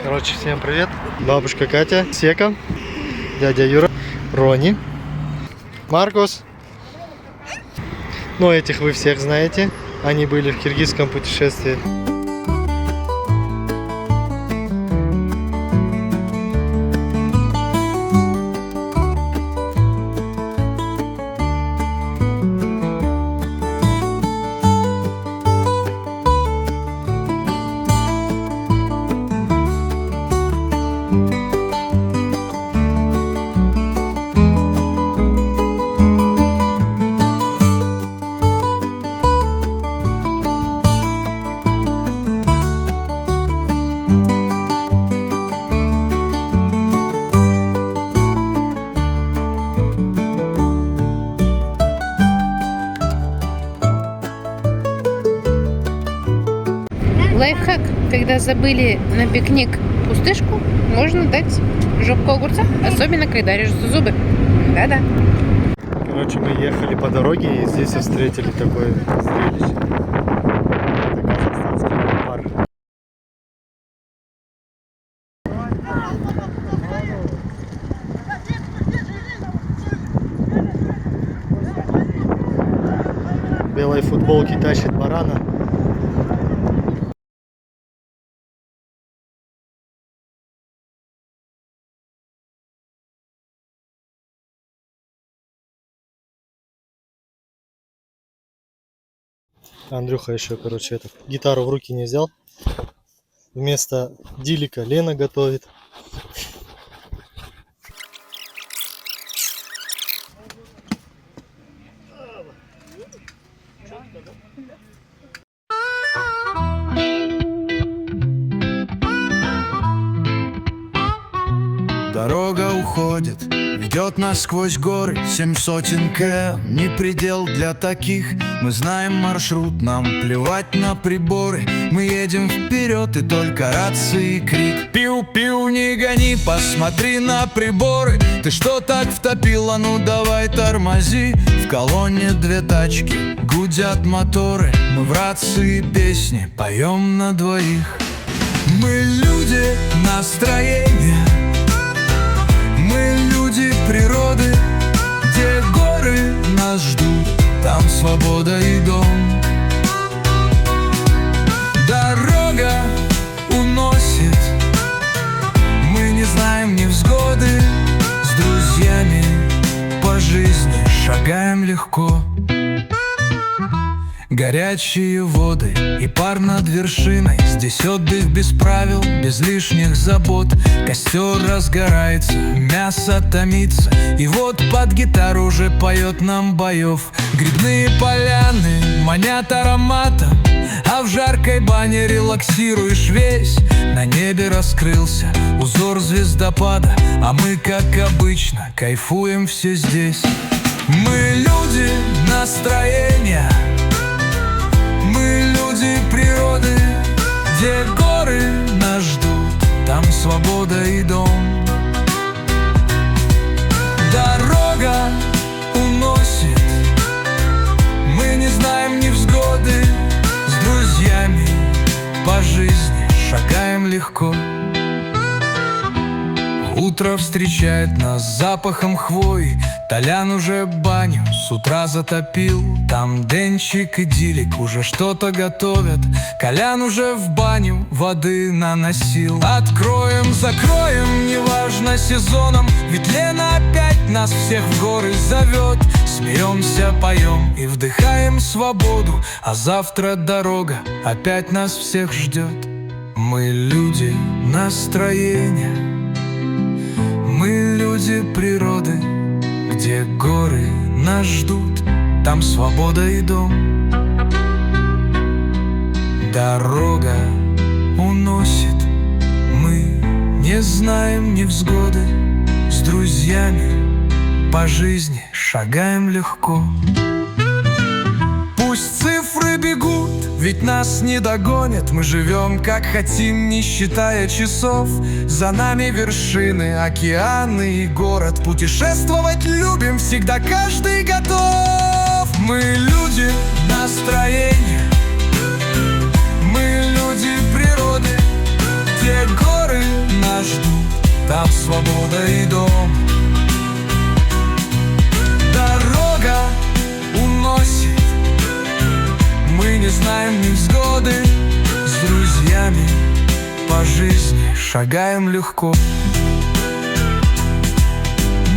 Короче, всем привет. Бабушка Катя, Сека, дядя Юра, Рони, Маркус. Ну, этих вы всех знаете. Они были в киргизском путешествии. Лайфхак. Когда забыли на пикник пустышку, можно дать жопку огурца, особенно когда режутся зубы. Да-да. Короче, мы ехали по дороге и здесь встретили такое зрелище. Это казахстанский леопард. В белой футболке тащит барана. Андрюха еще, короче, гитару в руки не взял. Вместо дилика Лена готовит. Дорога уходит, ведет нас сквозь горы. 7 сотен км, не предел для таких. Мы знаем маршрут, нам плевать на приборы. Мы едем вперед и только рации крик. Пиу-пиу, не гони, посмотри на приборы. Ты что так втопила, ну давай тормози. В колонне 2 тачки, гудят моторы. Мы в рации песни поем на двоих. Мы люди настроения, мы люди природы, где горы нас ждут, там свобода и дом. Дорога уносит, мы не знаем невзгоды. С друзьями по жизни шагаем легко. Горячие воды и пар над вершиной. Здесь отдых без правил, без лишних забот. Костер разгорается, мясо томится. И вот под гитару уже поет нам боев. Грибные поляны манят ароматом, а в жаркой бане релаксируешь весь. На небе раскрылся узор звездопада, а мы, как обычно, кайфуем все здесь. Мы люди настроения, мы люди природы, где горы нас ждут, там свобода и дом. Дорога уносит, мы не знаем невзгоды. С друзьями по жизни шагаем легко. Утро встречает нас запахом хвои. Толян уже баню с утра затопил. Там Денчик и Дилик уже что-то готовят. Колян уже в баню воды наносил. Откроем, закроем, неважно сезоном, ведь Лена опять нас всех в горы зовет. Смеемся, поем и вдыхаем свободу, а завтра дорога опять нас всех ждет. Мы люди настроения, мы люди природы, где горы нас ждут, там свобода и дом. Дорога уносит, мы не знаем невзгоды. С друзьями по жизни шагаем легко. Пусть цифры бегут, ведь нас не догонят. Мы живем как хотим, не считая часов. За нами вершины, океаны и город. Путешествовать любим, всегда каждый готов. Мы люди настроения, мы люди природы, где горы там свобода и дом. Дорога уносит, мы не знаем невзгоды. С друзьями по жизни шагаем легко.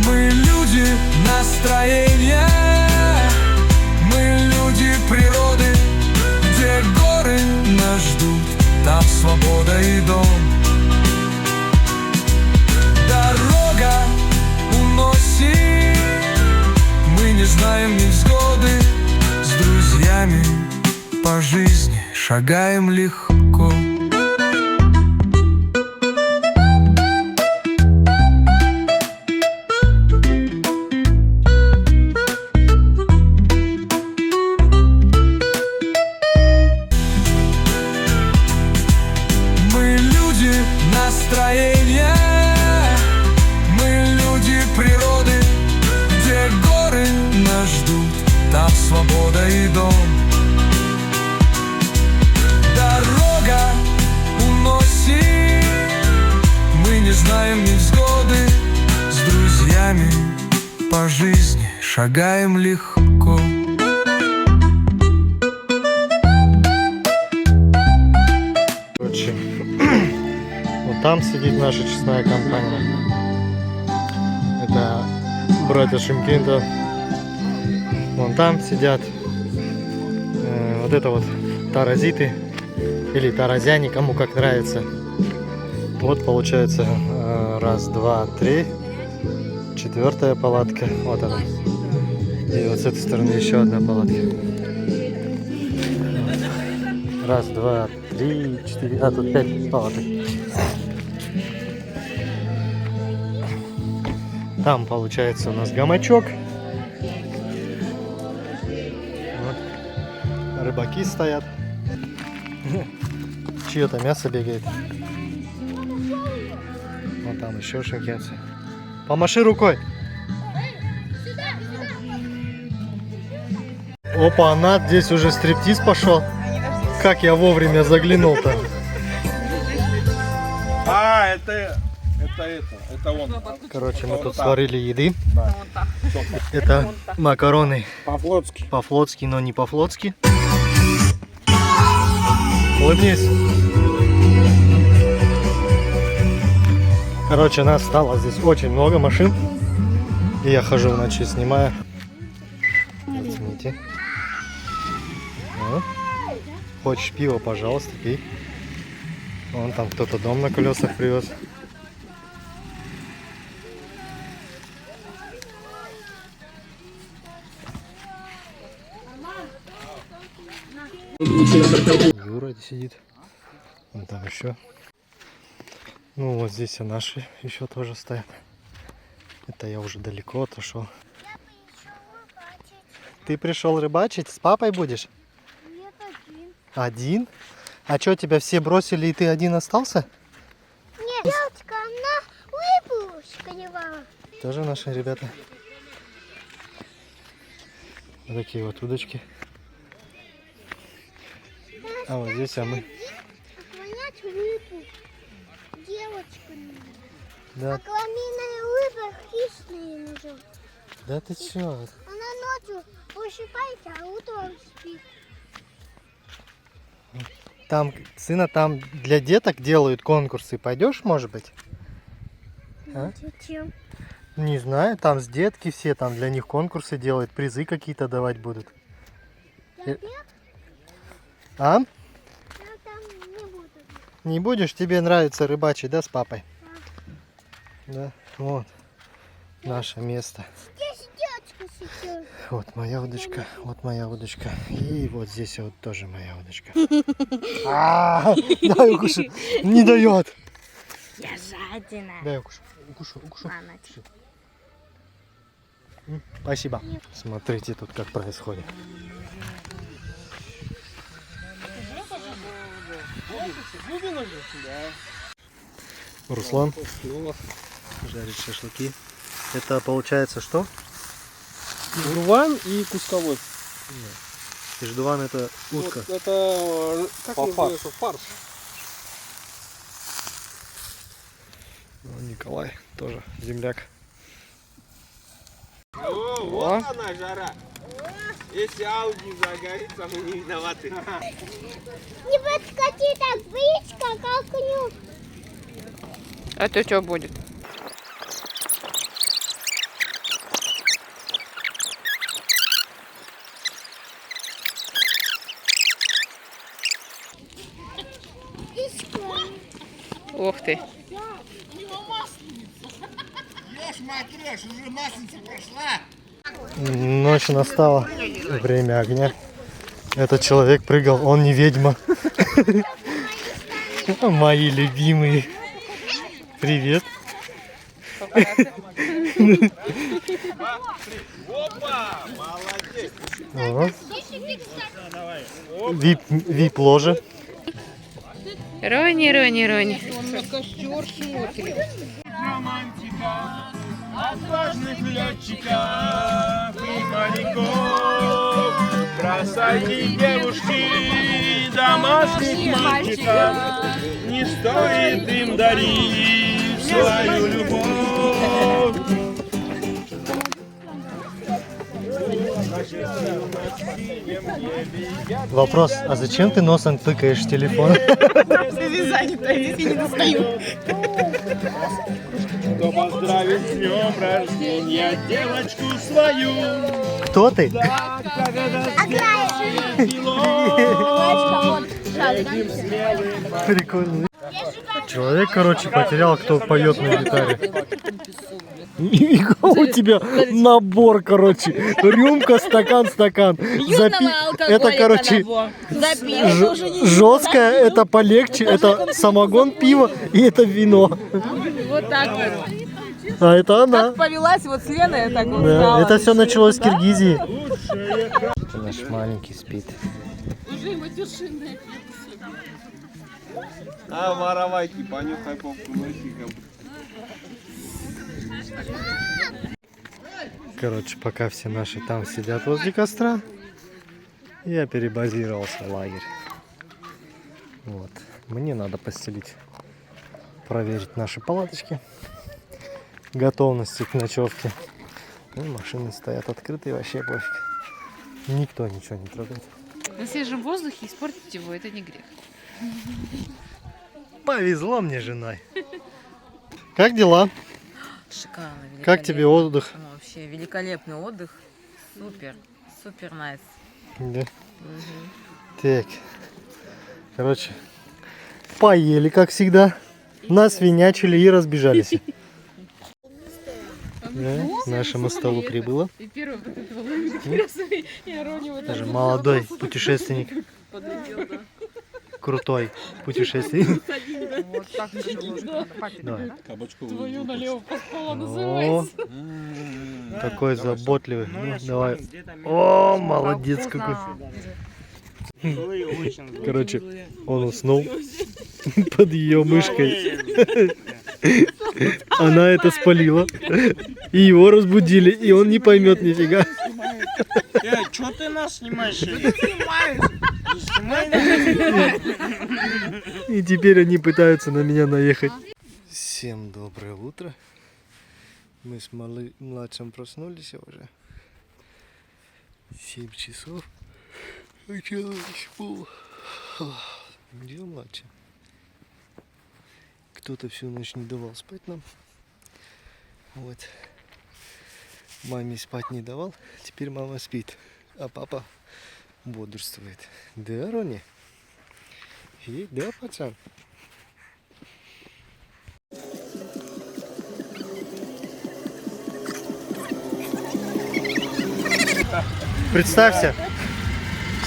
Мы люди настроения, мы люди природы, где горы нас ждут, там свобода и дом. Дорога уносит, мы не знаем невзгоды. С друзьями по жизни шагаем легко. Мы люди настроения, мы люди природы, где горы нас ждут, там свобода и дом. Дорога уносит, мы не знаем невзгоды. С друзьями по жизни шагаем легко. Короче, вот там сидит наша честная компания. Это братья Шимкинда. Вон там сидят. Вот это вот таразиты. Или таразяне, кому как нравится. Вот получается раз, два, три. 4-я палатка. Вот она. И вот с этой стороны еще одна палатка. Раз, два, три, 4. А, тут 5 палаток. Там получается у нас гамачок. Вот. Рыбаки стоят. Чье-то мясо бегает. Вот там еще шимкенцы. Помаши рукой. Опа, она здесь уже стриптиз пошел. Как я вовремя заглянул-то. А, это он. Короче, мы тут сварили еды. Это макароны По-флотски. по-флотски, но не по-флотски. Улыбнись. Короче, нас стало здесь очень много машин. И я хожу ночью, снимаю. Оцените. Вот. Хочешь пиво, пожалуйста, пей. Вон там кто-то дом на колесах привез. Юра сидит. Вон там еще. Ну вот здесь и наши еще тоже стоят. Это я уже далеко отошел. Ты пришел рыбачить? С папой будешь? Нет, один. Один? А что, тебя все бросили и ты один остался? Нет, девочка, она рыбу клевала. Тоже наши ребята. Вот такие вот удочки. А вот здесь мы. Отклонять рыбу. Девочка. Да, А кламийная рыба хищная нужна. да ты чё? Она ночью пощипает, а утром спит. Там, сына, там для деток делают конкурсы. Пойдешь, может быть? А? Зачем? Не знаю, там с детки все, там для них конкурсы делают, призы какие-то давать будут. Я А? там не буду. Не будешь? Тебе нравится рыбачить, да, с папой? Да. Вот. Наше место. Здесь девочка сидит. Вот моя удочка, вот моя удочка. И вот здесь вот тоже моя удочка. Дай укушу. Не дает. Я жадина. Дай укушу. Укушу. Мама. Спасибо. Смотрите тут как происходит. Руслан жарит шашлыки. Это получается что? Ждуван и кусковой. Ждуван это утка. Вот это как называется? Фарш. Ну, Николай тоже земляк. О, вот она жара. Если Ауди загорится, мы не виноваты. Не подкати так близко, как нюх. А то что будет? Ух ты. Ночь настала, время огня. Этот человек прыгал, он не ведьма. Мои любимые. Привет. Опа, молодец. Вип-ложе. Рони. Романтика отважных летчиков и моряков. Бросайте, девушки, домашних мальчиков. Не стоит им дарить свою любовь. Вопрос, а зачем ты носом тыкаешь в телефон? Кто поздравит с днем рождения девочку свою? Кто ты? Прикольно. Человек, короче, потерял, кто поет на гитаре. У тебя набор, короче. Рюмка, стакан. Это, короче, жесткое, это полегче, это самогон, пиво и это вино. Вот так вот. А это она. Как повелась вот с Леной, так вот Да, стала. это все началось в Киргизии. Наш маленький спит. А, воровайки, понюхай попку носиком. Короче, пока все наши там сидят возле костра, я перебазировался в лагерь. Вот. Мне надо постелить, проверить наши палаточки, готовности к ночевке. Ну, машины стоят открытые, вообще пофиг. Никто ничего не трогает. На свежем воздухе испортить его, это не грех. Повезло мне с женой. Как дела? Шикарно, великолепно. Как тебе отдых? Ну, вообще великолепный отдых. Супер найс. Да. Так. Короче, поели, как всегда. Насвинячили и разбежались. Да, к нашему столу прибыло. И первый вот этого ловили и Рони вот Даже молодой путешественник. Крутой путешественник. Вот так Давай. твою налево поспала О, называется. такой заботливый. Ну, давай. О, молодец какой. Короче, он уснул под ее мышкой. Она это спалила. И его разбудили, и он не поймет нифига. Что ты нас снимаешь? И теперь они пытаются на меня наехать. Всем доброе утро. Мы с младшим проснулись уже. 7 часов. Началось пол. Где младший? Кто-то всю ночь не давал спать нам. Вот. Маме спать не давал. Теперь мама спит. А папа бодрствует. Да, Рони? И да, пацан? Представься.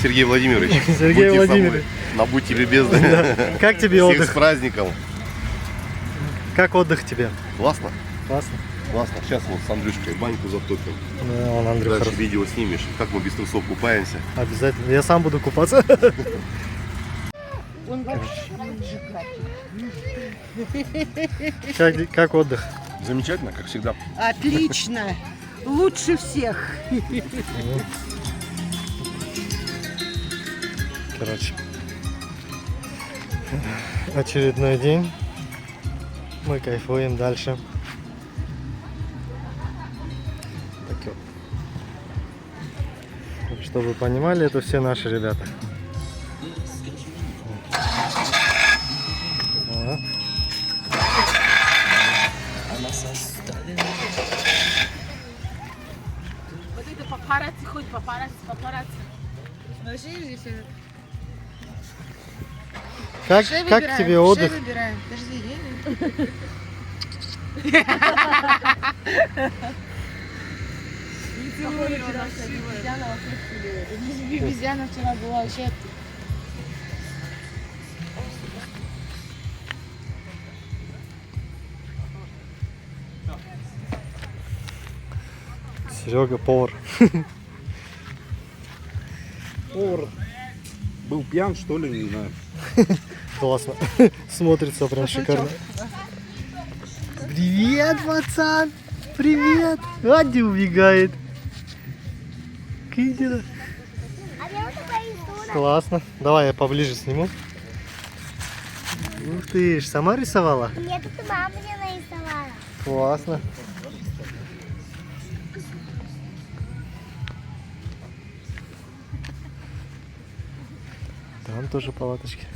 Сергей Владимирович. Сергей будьте Владимирович. со мной. Будьте любезны. Как тебе Всех отдых? с праздником. Как отдых тебе? Классно? Классно? Классно. Сейчас вот с Андрюшкой баньку затопим. Да, он Андрюха. Дальше видео снимешь, как мы без трусов купаемся. Обязательно. Я сам буду купаться. Как отдых? Замечательно, как всегда. Отлично. Лучше всех. Короче, очередной день. Мы кайфуем дальше. Так вот. Чтобы вы понимали, это все наши ребята. Вот. Вот это папарацци, хоть папарацци. Как тебе отдых? Обезьяна вчера была вообще... Серега повар. Повар был пьян, что ли, не знаю. Классно. Смотрится прям шикарно. Привет, пацан! Привет! Ади убегает. Кидера. А я вот такая история. Классно. Давай я поближе сниму. Ух ты ж, сама рисовала? Мне тут мама мне нарисовала. Классно. Там тоже палаточки.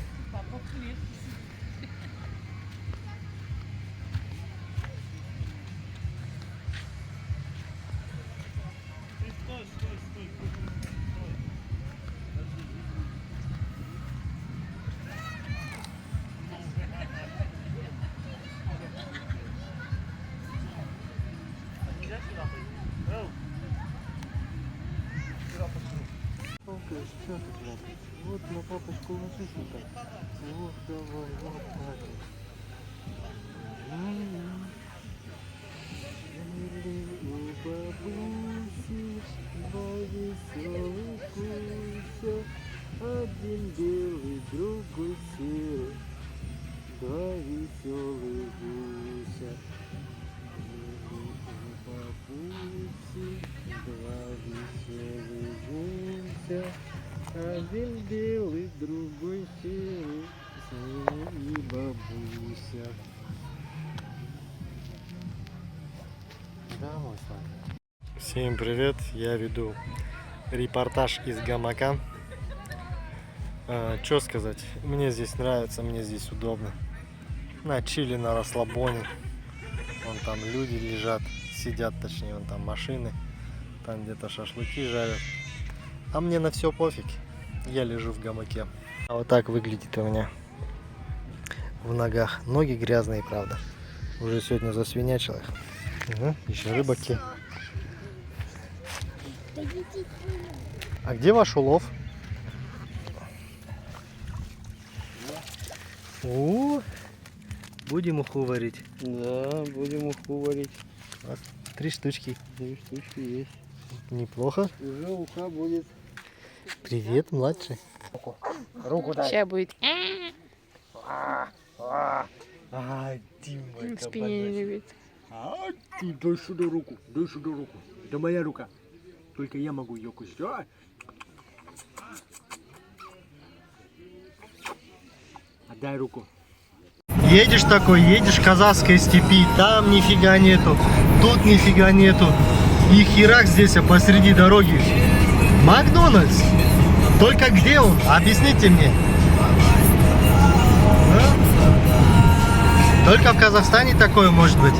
Вот на папочку ложись вот так. Вот давай, вот так. У бабуси два веселых гуся, один белый, другой серый. Два веселых гуся. У бабуси два веселых гуся. Один белый, другой серый, и бабуся. Да, мой славный. Всем привет, я веду репортаж из гамака. Что сказать, мне здесь нравится, мне здесь удобно. На чили, на расслабоне. Вон там люди лежат, сидят, точнее, вон там машины. Там где-то шашлыки жарят. А мне на все пофиг. Я лежу в гамаке. А вот так выглядит у меня в ногах. Ноги грязные, правда. Уже сегодня засвинячил их. Угу, еще рыбаки. А где ваш улов? О, будем уху варить. Да, будем уху варить. 3 штучки. 3 штучки есть. Неплохо. Уже уха будет. Привет, младший. Руку дай. Сейчас будет. Ты мой В спине не любит. Ты дай сюда руку, дай сюда руку. Это моя рука. Только я могу ее кусать. Отдай руку. Едешь такой, едешь в казахской степи, там нифига нету, тут нифига нету. И херак здесь посреди дороги. Макдональдс. Только где он? Объясните мне. А? Только в Казахстане такое может быть.